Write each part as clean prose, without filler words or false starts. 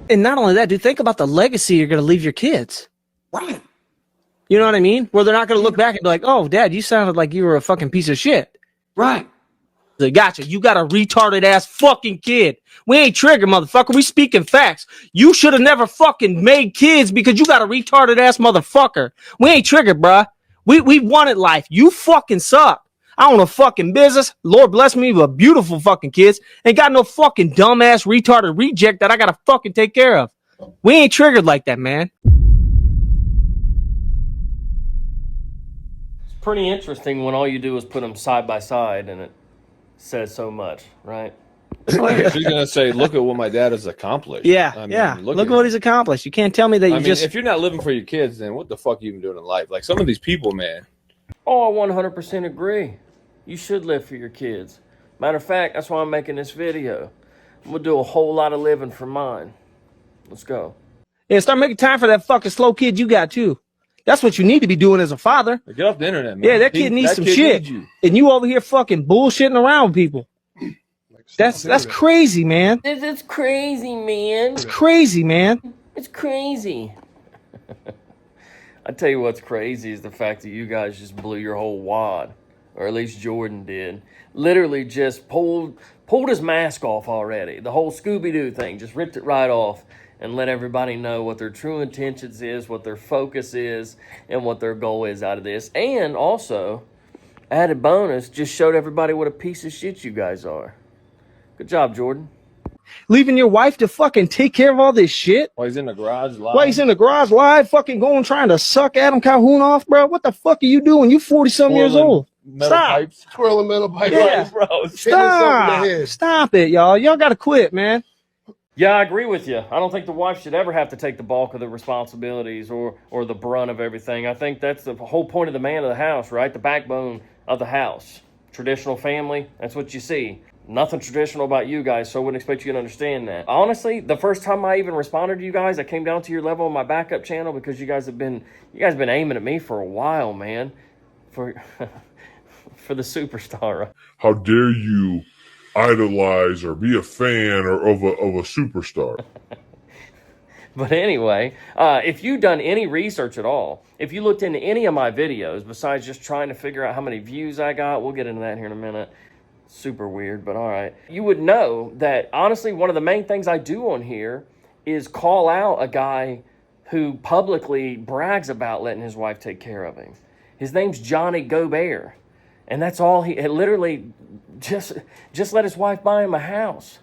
And not only that, dude, think about the legacy you're going to leave your kids. Right. You know what I mean? Where they're not going to look back and be like, oh, Dad, you sounded like you were a fucking piece of shit. Right. Like, gotcha. You got a retarded ass fucking kid. We ain't triggered, motherfucker. We speaking facts. You should have never fucking made kids because you got a retarded ass motherfucker. We ain't triggered, bruh. We wanted life. You fucking suck. I own a fucking business. Lord bless me with beautiful fucking kids. Ain't got no fucking dumbass retarded reject that I gotta fucking take care of. We ain't triggered like that, man. It's pretty interesting when all you do is put them side by side and it says so much, right? She's gonna say, "Look at what my dad has accomplished." Yeah, I mean, yeah. Look at what he's accomplished. You can't tell me that you just. if you're not living for your kids, then what the fuck are you even doing in life? Like some of these people, man. Oh, I 100% agree. You should live for your kids. Matter of fact, that's why I'm making this video. I'm gonna do a whole lot of living for mine. Let's go. Yeah, start making time for that fucking slow kid you got too. That's what you need to be doing as a father. Get off the internet, man. Yeah, that kid needs some shit. And you over here fucking bullshitting around with people. That's crazy, man. It's crazy, man. It's crazy, man. It's crazy. I tell you what's crazy is the fact that you guys just blew your whole wad, or at least Jordan did. Literally just pulled his mask off already. The whole Scooby-Doo thing, just ripped it right off and let everybody know what their true intentions is, what their focus is, and what their goal is out of this. And also, added bonus, just showed everybody what a piece of shit you guys are. Good job, Jordan. Leaving your wife to fucking take care of all this shit? While he's in the garage live. Fucking going trying to suck Adam Calhoun off, bro. What the fuck are you doing? You 40-some years old. Stop. Twirling metal pipes. Yeah. Bro. Stop it, y'all. Y'all got to quit, man. Yeah, I agree with you. I don't think the wife should ever have to take the bulk of the responsibilities or the brunt of everything. I think that's the whole point of the man of the house, right? The backbone of the house. Traditional family, that's what you see. Nothing traditional about you guys, so I wouldn't expect you to understand that. Honestly, the first time I even responded to you guys, I came down to your level on my backup channel because you guys have been aiming at me for a while, man. For the superstar. How dare you idolize or be a fan of a superstar? But anyway, if you've done any research at all, if you looked into any of my videos, besides just trying to figure out how many views I got, we'll get into that here in a minute. Super weird, but all right. You would know that, honestly, one of the main things I do on here is call out a guy who publicly brags about letting his wife take care of him. His name's Johnny Gobert. And that's all he literally just let his wife buy him a house.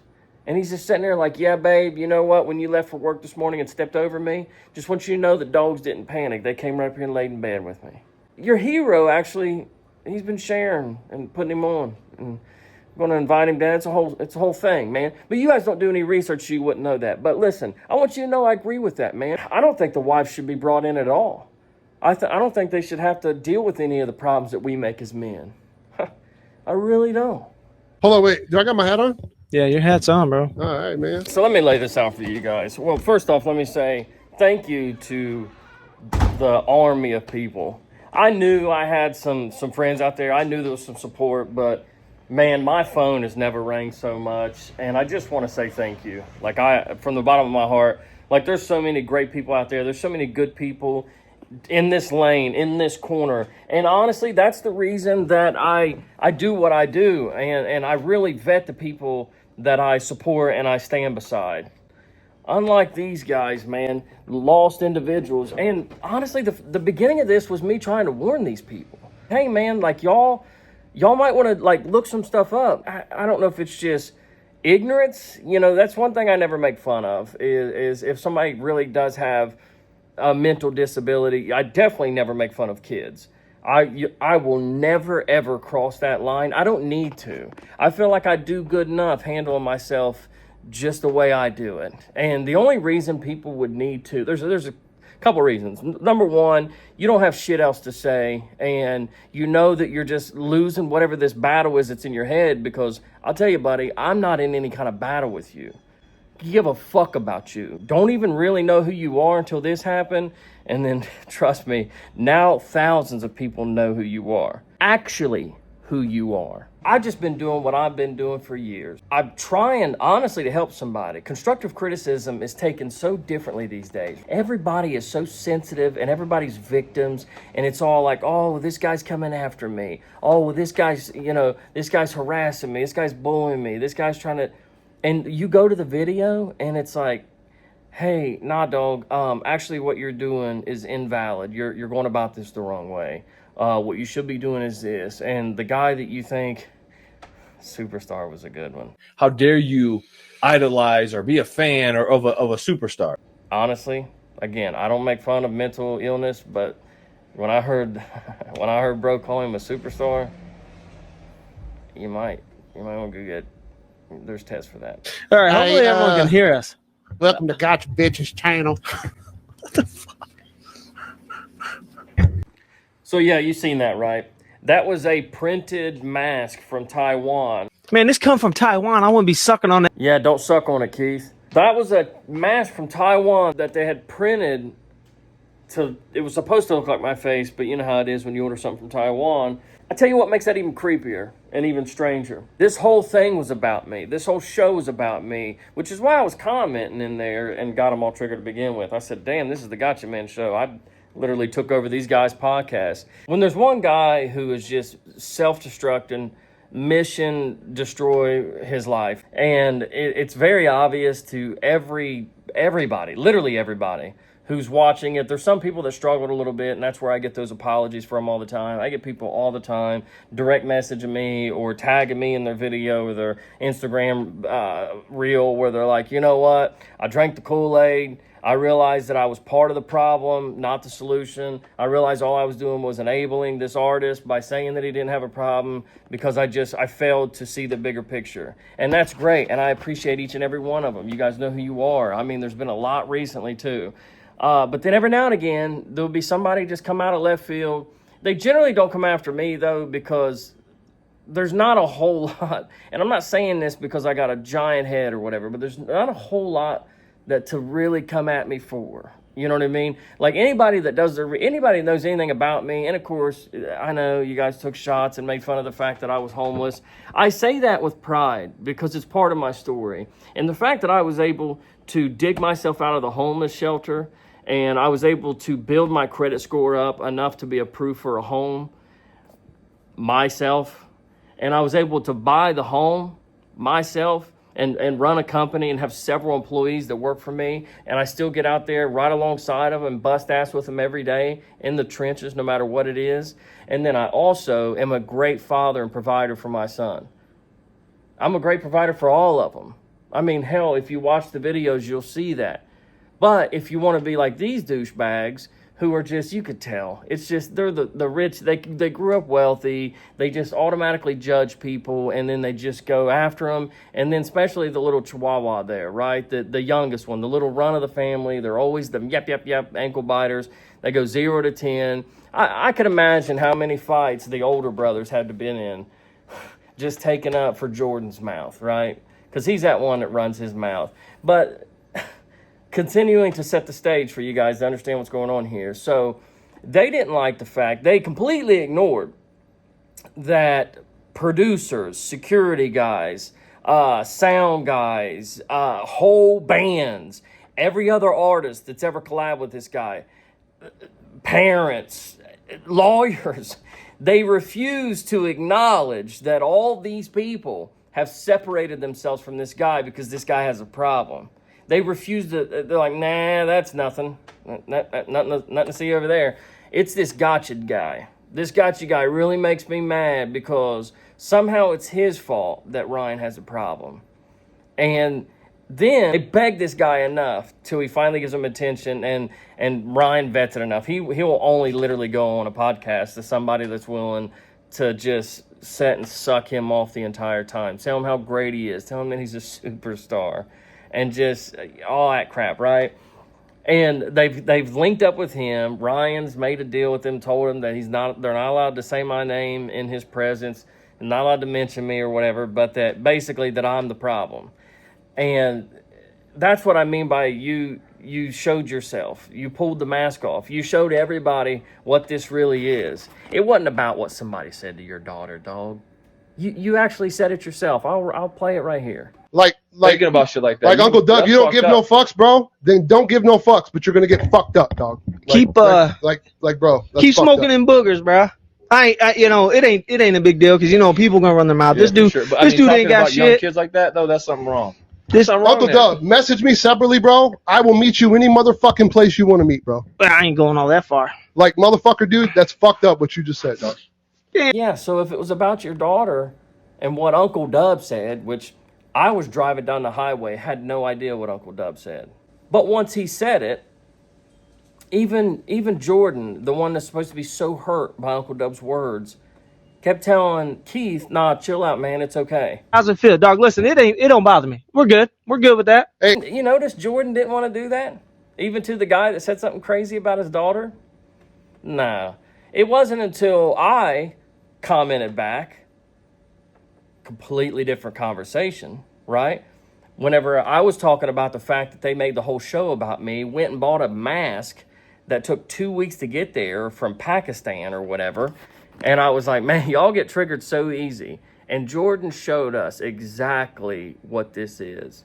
And he's just sitting there like, yeah, babe, you know what? When you left for work this morning and stepped over me, just want you to know the dogs didn't panic. They came right up here and laid in bed with me. Your hero, actually, he's been sharing and putting him on. And I'm going to invite him down. It's a whole thing, man. But you guys don't do any research, so you wouldn't know that. But listen, I want you to know I agree with that, man. I don't think the wife should be brought in at all. I don't think they should have to deal with any of the problems that we make as men. I really don't. Hold on, wait. Do I got my hat on? Yeah, your hat's on, bro. All right, man. So let me lay this out for you guys. Well, first off, let me say thank you to the army of people. I knew I had some friends out there. I knew there was some support, but man, my phone has never rang so much, and I just want to say thank you. Like, from the bottom of my heart, like, there's so many great people out there. There's so many good people in this lane, in this corner. And honestly, that's the reason that I do what I do, and I really vet the people that I support and I stand beside. Unlike these guys, man, lost individuals. And honestly, the beginning of this was me trying to warn these people. Hey, man, like, y'all might want to, like, look some stuff up. I don't know if it's just ignorance. You know, that's one thing I never make fun of, is if somebody really does have a mental disability. I definitely never make fun of kids. I will never, ever cross that line. I don't need to. I feel like I do good enough handling myself just the way I do it. And the only reason people would need to, there's a couple reasons. Number one, you don't have shit else to say, and you know that you're just losing whatever this battle is that's in your head, because I'll tell you, buddy, I'm not in any kind of battle with you. Give a fuck about you. Don't even really know who you are until this happened. And then, trust me, now thousands of people know who you are. Actually, who you are. I've just been doing what I've been doing for years. I'm trying, honestly, to help somebody. Constructive criticism is taken so differently these days. Everybody is so sensitive and everybody's victims, and it's all like, oh, this guy's coming after me. Oh, this guy's, this guy's harassing me. This guy's bullying me. This guy's trying to, and you go to the video and it's like, hey, nah, dog, actually what you're doing is invalid. You're going about this the wrong way. What you should be doing is this. And the guy that you think, Superstar was a good one. How dare you idolize or be a fan or of a superstar? Honestly, again, I don't make fun of mental illness, but when I heard bro call him a superstar, you might want to go get, there's tests for that. All right, hopefully everyone can hear us. Welcome to Gotcha Bitches channel. So yeah, you seen that, right? That was a printed mask from Taiwan. Man, this come from Taiwan. I wouldn't be sucking on that. Yeah, don't suck on it, Keith. That was a mask from Taiwan that they had printed it was supposed to look like my face, but you know how it is when you order something from Taiwan. I tell you what makes that even creepier and even stranger. This whole thing was about me. This whole show was about me, which is why I was commenting in there and got them all triggered to begin with. I said, damn, this is the Gotcha Man show. I literally took over these guys' podcasts. When there's one guy who is just self-destructing, mission destroy his life, and it's very obvious to everybody, literally everybody who's watching it. There's some people that struggled a little bit, and that's where I get those apologies from all the time. I get people all the time direct messaging me or tagging me in their video or their Instagram reel where they're like, you know what, I drank the Kool-Aid. I realized that I was part of the problem, not the solution. I realized all I was doing was enabling this artist by saying that he didn't have a problem because I failed to see the bigger picture. And that's great, and I appreciate each and every one of them. You guys know who you are. I mean, there's been a lot recently, too. But then every now and again, there'll be somebody just come out of left field. They generally don't come after me, though, because there's not a whole lot. And I'm not saying this because I got a giant head or whatever, but there's not a whole lot that to really come at me for. You know what I mean? Like anybody that knows anything about me, and of course, I know you guys took shots and made fun of the fact that I was homeless. I say that with pride because it's part of my story. And the fact that I was able to dig myself out of the homeless shelter and I was able to build my credit score up enough to be approved for a home myself, and I was able to buy the home myself and run a company and have several employees that work for me, and I still get out there right alongside of them and bust ass with them every day in the trenches, no matter what it is. And then I also am a great father and provider for my son. I'm a great provider for all of them. I mean, hell, if you watch the videos, you'll see that. But if you want to be like these douchebags who are just, you could tell, it's just, they're the rich, they grew up wealthy, they just automatically judge people, and then they just go after them. And then especially the little chihuahua there, right? The youngest one, the little run of the family, they're always the yep, ankle biters. They go 0 to 10. I could imagine how many fights the older brothers had to been in just taking up for Jordan's mouth, right? Because he's that one that runs his mouth. But continuing to set the stage for you guys to understand what's going on here. So they didn't like the fact, they completely ignored that producers, security guys, sound guys, whole bands, every other artist that's ever collabed with this guy, parents, lawyers, they refuse to acknowledge that all these people have separated themselves from this guy because this guy has a problem. They refuse to, they're like, nah, that's nothing. Nothing to see over there. It's this gotcha guy. This gotcha guy really makes me mad because somehow it's his fault that Ryan has a problem. And then they beg this guy enough till he finally gives them attention, and Ryan vets it enough. He'll only literally go on a podcast to somebody that's willing to just sit and suck him off the entire time. Tell him how great he is. Tell him that he's a superstar. And just all that crap, right? And they've linked up with him. Ryan's made a deal with him, told him that they're not allowed to say my name in his presence, and not allowed to mention me or whatever, but that basically that I'm the problem. And that's what I mean by you you showed yourself. You pulled the mask off. You showed everybody what this really is. It wasn't about what somebody said to your daughter, dog. You actually said it yourself. I'll play it right here. Like Thinking about shit like that. Like Uncle Doug, that's you don't fucked give up. no fucks, bro. Then don't give no fucks, but you're gonna get fucked up, dog. Keep bro. That's keep fucked smoking up. them boogers, bro. It ain't a big deal because people gonna run their mouth. Yeah, This dude, for sure. But, this dude talking ain't got about young shit. kids like that though, that's something wrong. This Uncle Doug, message me separately, bro. I will meet you any motherfucking place you want to meet, bro. I ain't going all that far. Like, motherfucker, dude, that's fucked up what you just said, dog. Yeah, so if it was about your daughter and what Uncle Dub said, which I was driving down the highway, had no idea what Uncle Dub said. But once he said it, even Jordan, the one that's supposed to be so hurt by Uncle Dub's words, kept telling Keith, nah, chill out, man, it's okay. How's it feel, dog? Listen, it don't bother me. We're good with that. You notice Jordan didn't want to do that? Even to the guy that said something crazy about his daughter? No. It wasn't until I commented back, completely different conversation, right? Whenever I was talking about the fact that they made the whole show about me, went and bought a mask that took 2 weeks to get there from Pakistan or whatever. And I was like, man, y'all get triggered so easy. And Jordan showed us exactly what this is.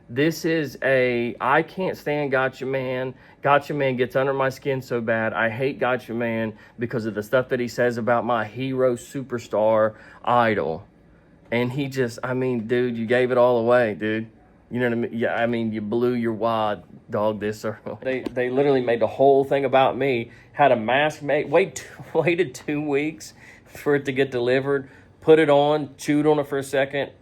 This is I can't stand Gotcha Man. Gotcha Man gets under my skin so bad. I hate Gotcha Man because of the stuff that he says about my hero superstar idol. And he just, dude, you gave it all away, dude. You know what I mean? Yeah, you blew your wad, dog, this or They literally made the whole thing about me. Had a mask made, waited 2 weeks for it to get delivered, put it on, chewed on it for a second,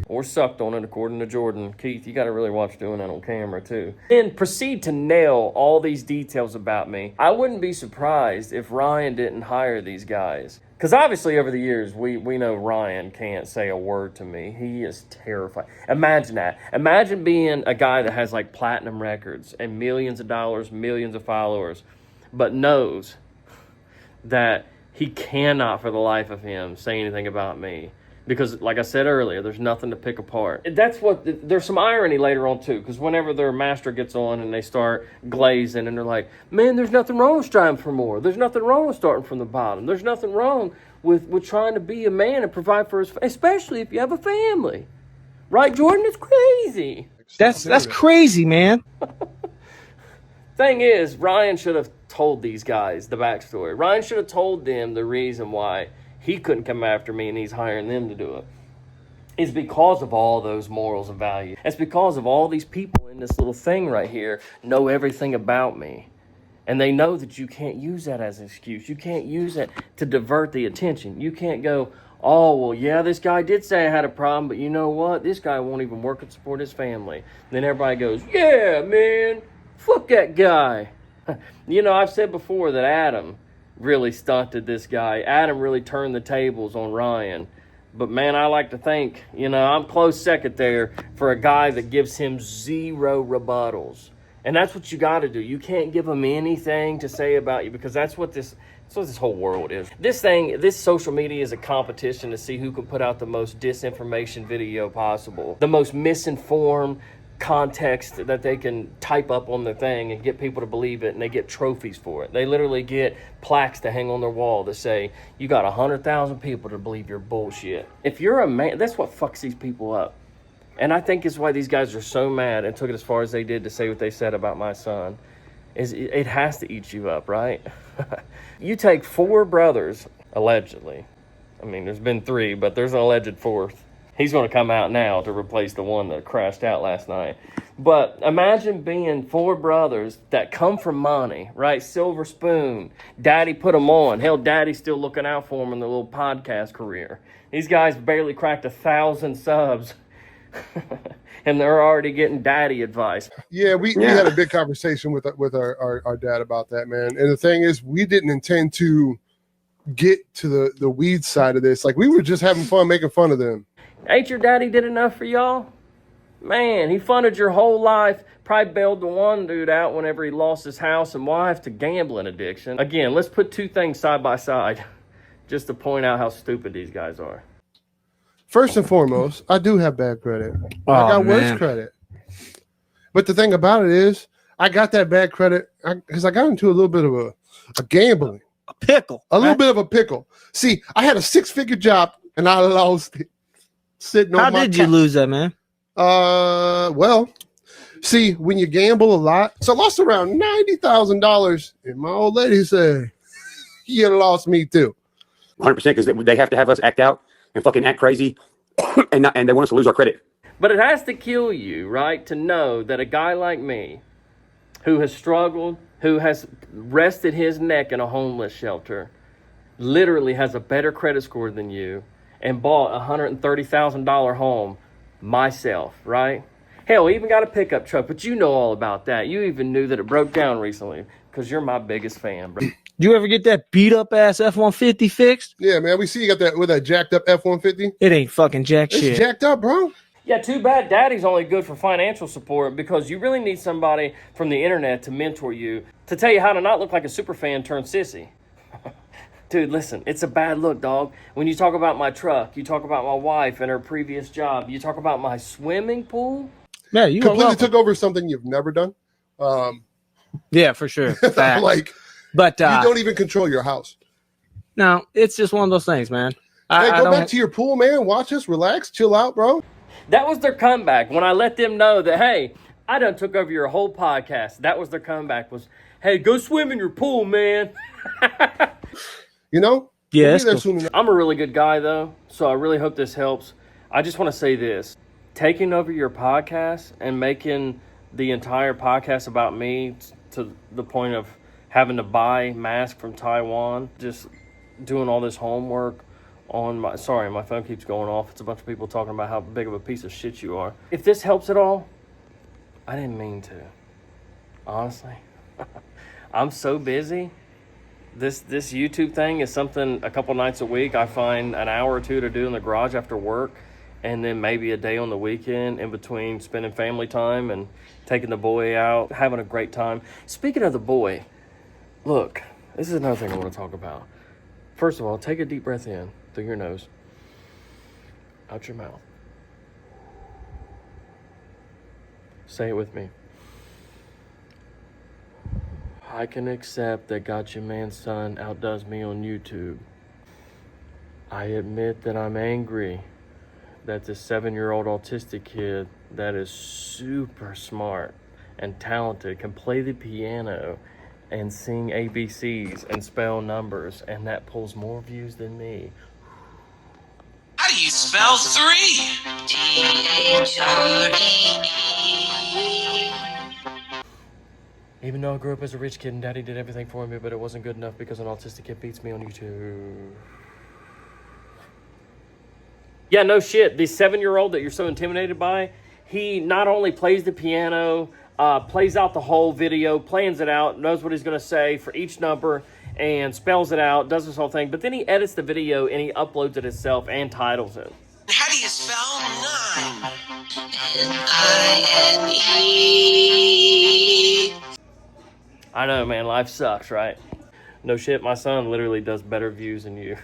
or sucked on it, according to Jordan. Keith, you got to really watch doing that on camera, too. Then proceed to nail all these details about me. I wouldn't be surprised if Ryan didn't hire these guys. Because obviously over the years, we know Ryan can't say a word to me. He is terrified. Imagine that. Imagine being a guy that has like platinum records and millions of dollars, millions of followers, but knows that he cannot for the life of him say anything about me. Because, like I said earlier, there's nothing to pick apart. There's some irony later on, too, because whenever their master gets on and they start glazing and they're like, man, there's nothing wrong with striving for more. There's nothing wrong with starting from the bottom. There's nothing wrong with trying to be a man and provide for his family, especially if you have a family. Right, Jordan? It's crazy. That's crazy, man. Thing is, Ryan should have told these guys the backstory. Ryan should have told them the reason why he couldn't come after me and he's hiring them to do it. It's because of all those morals and values. It's because of all these people in this little thing right here know everything about me. And they know that you can't use that as an excuse. You can't use it to divert the attention. You can't go, oh, well, yeah, this guy did say I had a problem, but you know what? This guy won't even work and support his family. And then everybody goes, yeah, man, fuck that guy. I've said before that Adam really stunted this guy. Adam really turned the tables on Ryan. But, man, I like to think, I'm close second there for a guy that gives him zero rebuttals. And that's what you got to do. You can't give him anything to say about you because that's what this whole world is. This social media is a competition to see who can put out the most disinformation video possible. The most misinformed context that they can type up on the thing and get people to believe it, and they get trophies for it. They literally get plaques to hang on their wall that say, you got 100,000 people to believe your bullshit. If you're a man, that's what fucks these people up. And I think it's why these guys are so mad and took it as far as they did to say what they said about my son. It has to eat you up, right? You take 4 brothers, allegedly. There's been 3, but there's an alleged 4th. He's going to come out now to replace the one that crashed out last night. But imagine being 4 brothers that come from money, right? Silver spoon. Daddy put them on. Hell, Daddy's still looking out for them in their little podcast career. These guys barely cracked 1,000 subs. And they're already getting daddy advice. Yeah, we had a big conversation with our dad about that, man. And the thing is, we didn't intend to get to the weed side of this. Like, we were just having fun making fun of them. Ain't your daddy did enough for y'all? Man, he funded your whole life. Probably bailed the one dude out whenever he lost his house and wife to gambling addiction. Again, let's put 2 things side by side just to point out how stupid these guys are. First and foremost, I do have bad credit. I got worse credit. But the thing about it is, I got that bad credit because I got into a little bit of a gambling. A pickle. A little bit of a pickle. See, I had a 6-figure job and I lost it. Sitting on How did you lose that, man? Well, see, when you gamble a lot, so I lost around $90,000, and my old lady said, "You lost me too." 100% because they have to have us act out and fucking act crazy, and they want us to lose our credit. But it has to kill you, right, to know that a guy like me, who has struggled, who has rested his neck in a homeless shelter, literally has a better credit score than you, and bought a $130,000 home myself, right? Hell, I even got a pickup truck, but you know all about that. You even knew that it broke down recently because you're my biggest fan, bro. You ever get that beat up ass F-150 fixed? Yeah, man, we see you got that with that jacked up F-150. It ain't fucking jack It's shit. jacked up, bro. Yeah, too bad daddy's only good for financial support because you really need somebody from the internet to mentor you, to tell you how to not look like a super fan turned sissy. Dude, listen, it's a bad look, dog. When you talk about my truck, you talk about my wife and her previous job, you talk about my swimming pool. Yeah, you Completely took over something you've never done. Yeah, for sure. Facts. Like, but you don't even control your house. no, it's just one of those things, man. Hey, I go don't, back to your pool, man. Watch us, relax, chill out, bro. That was their comeback when I let them know that, hey, I done took over your whole podcast. That was their comeback was, hey, go swim in your pool, man. You know? Yeah, We'll that's be there cool. soon enough. I'm a really good guy, though, so I really hope this helps. I just want to say this. Taking over your podcast and making the entire podcast about me to the point of having to buy masks from Taiwan, just doing all this homework on my... Sorry, my phone keeps going off. It's a bunch of people talking about how big of a piece of shit you are. If this helps at all, I didn't mean to. Honestly. I'm so busy. This YouTube thing is something a couple nights a week I find an hour or two to do in the garage after work, and then maybe a day on the weekend in between spending family time and taking the boy out, having a great time. Speaking of the boy, look, this is another thing I want to talk about. First of all, take a deep breath in through your nose, out your mouth. Say it with me. I can accept that Gotcha Man's son outdoes me on YouTube. I admit that I'm angry that this 7-year-old autistic kid that is super smart and talented can play the piano and sing ABCs and spell numbers, and that pulls more views than me. How do you spell 3? THREE. Even though I grew up as a rich kid and daddy did everything for me, but it wasn't good enough because an autistic kid beats me on YouTube. Yeah, no shit. The 7-year-old that you're so intimidated by, he not only plays the piano, plays out the whole video, plans it out, knows what he's going to say for each number, and spells it out, does this whole thing. But then he edits the video and he uploads it himself and titles it. How do you spell 9? NINE. I know, man. Life sucks, right? No shit. My son literally does better views than you.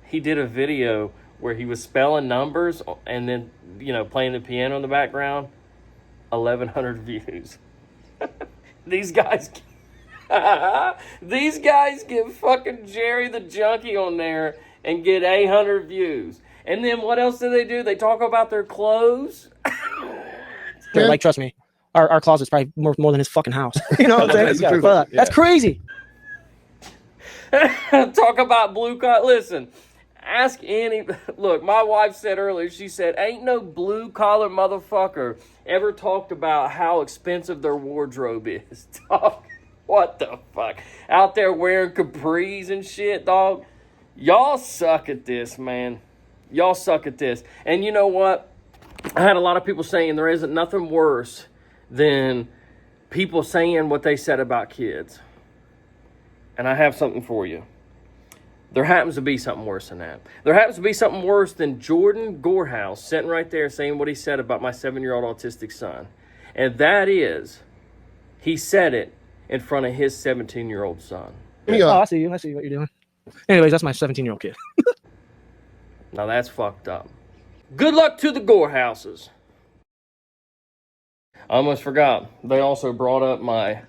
He did a video where he was spelling numbers and then, playing the piano in the background. 1,100 views. These guys get fucking Jerry the Junkie on there and get 800 views. And then what else do? They talk about their clothes. Yeah, like, trust me, our closet's probably more than his fucking house. You know what I'm saying? That's the truth. Fuck, that's crazy. Talk about blue collar. Listen, ask any. Look, my wife said earlier, she said, ain't no blue collar motherfucker ever talked about how expensive their wardrobe is. Dog, what the fuck? Out there wearing capris and shit, dog. Y'all suck at this, man. Y'all suck at this. And you know what? I had a lot of people saying there isn't nothing worse than people saying what they said about kids. And I have something for you. There happens to be something worse than that. There happens to be something worse than Jordan Gorehouse sitting right there saying what he said about my 7-year-old autistic son. And that is, he said it in front of his 17-year-old son. Oh, I see you. I see what you're doing. Anyways, that's my 17-year-old kid. Now that's fucked up. Good luck to the Gorehouses. I almost forgot. They also brought up my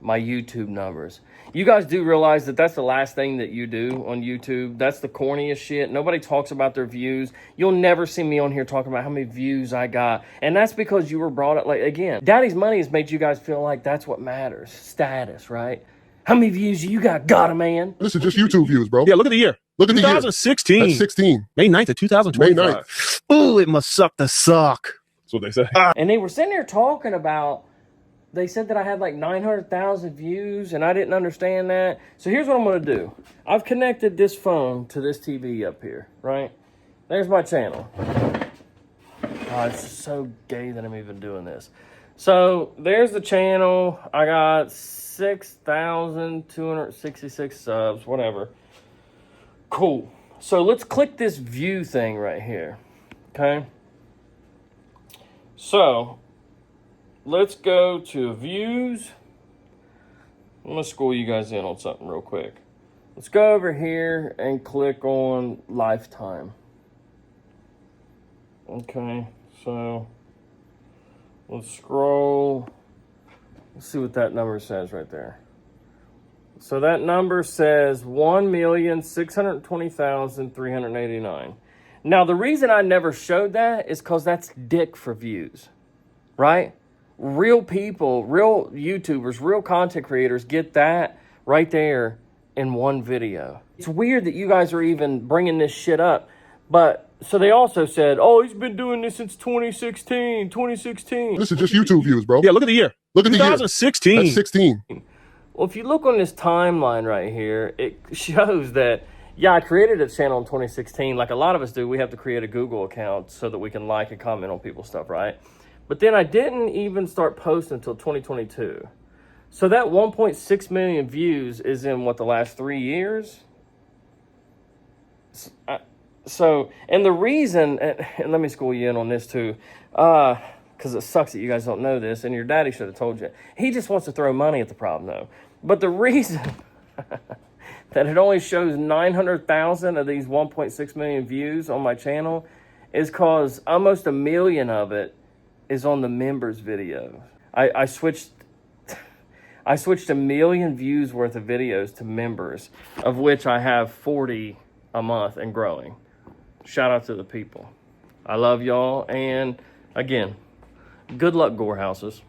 YouTube numbers. You guys do realize that that's the last thing that you do on YouTube. That's the corniest shit. Nobody talks about their views. You'll never see me on here talking about how many views I got. And that's because you were brought up, like, again, Daddy's money has made you guys feel like that's what matters. Status, right? How many views you got? Got a man. This is just YouTube views, bro. Yeah, look at the year. Look at the year. 2016. That's 16. May 9th of 2025. May 9th. Ooh, it must suck to suck. That's what they say. And they were sitting there talking about, they said that I had like 900,000 views, and I didn't understand that. So here's what I'm going to do. I've connected this phone to this TV up here, right? There's my channel. Oh, it's so gay that I'm even doing this. So there's the channel. I got 6,266 subs, whatever. Cool. So let's click this view thing right here, okay? So let's go to views. I'm going to school you guys in on something real quick. Let's go over here and click on lifetime. Okay, so let's scroll. Let's see what that number says right there. So that number says 1,620,389. Now, the reason I never showed that is because that's dick for views, right? Real people, real YouTubers, real content creators get that right there in one video. It's weird that you guys are even bringing this shit up. But, so they also said, oh, he's been doing this since 2016. This is just YouTube views, bro. Yeah, look at the year. Look at the year. 2016. That's 16. Well, if you look on this timeline right here, it shows that, yeah, I created a channel in 2016. Like a lot of us do, we have to create a Google account so that we can like and comment on people's stuff, right? But then I didn't even start posting until 2022. So that 1.6 million views is in, what, the last 3 years? So, and the reason, and let me school you in on this too, because it sucks that you guys don't know this, and your daddy should have told you. He just wants to throw money at the problem, though. But the reason that it only shows 900,000 of these 1.6 million views on my channel is because almost 1 million of it is on the members video. I switched 1 million views worth of videos to members, of which I have 40 a month and growing. Shout out to the people. I love y'all, and again, good luck, Gorehouses.